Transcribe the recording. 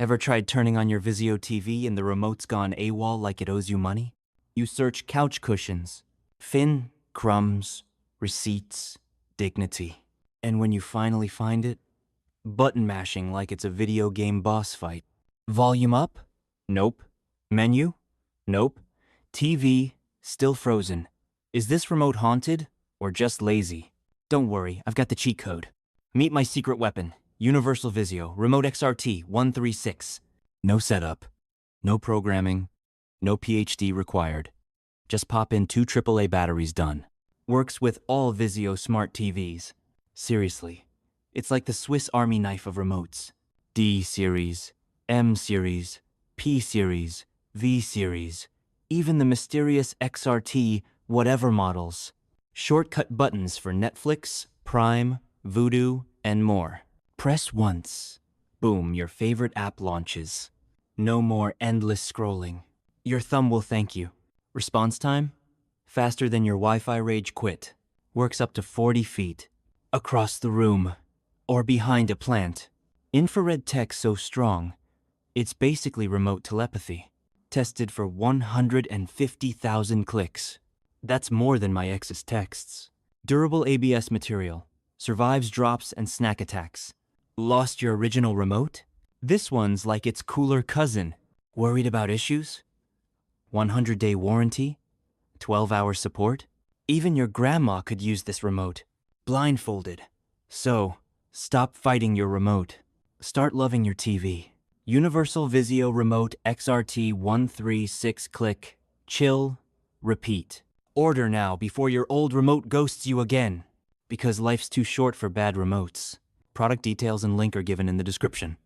Ever tried turning on your VIZIO TV and the remote's gone AWOL like it owes you money? You search couch cushions, fin, crumbs, receipts, dignity. And when you finally find it, button mashing like it's a video game boss fight. Volume up? Nope. Menu? Nope. TV? Still frozen. Is this remote haunted or just lazy? Don't worry, I've got the cheat code. Meet my secret weapon, Universal VIZIO Remote XRT136. No setup, no programming, no PhD required. Just pop in 2 AAA batteries, done. Works with all VIZIO Smart TVs. Seriously, it's like the Swiss Army knife of remotes. D series, M series, P series, V series, even the mysterious XRT whatever models. Shortcut buttons for Netflix, Prime, Vudu, and more. Press once. Boom, your favorite app launches. No more endless scrolling. Your thumb will thank you. Response time? Faster than your Wi-Fi rage quit. Works up to 40 feet. Across the room. Or behind a plant. Infrared tech so strong, it's basically remote telepathy. Tested for 150,000 clicks. That's more than my ex's texts. Durable ABS material. Survives drops and snack attacks. Lost your original remote? This one's like its cooler cousin. Worried about issues? 100-day warranty? 12-hour support? Even your grandma could use this remote. Blindfolded. So, stop fighting your remote. Start loving your TV. Universal VIZIO Remote XRT136 click, chill, repeat. Order now before your old remote ghosts you again. Because life's too short for bad remotes. Product details and link are given in the description.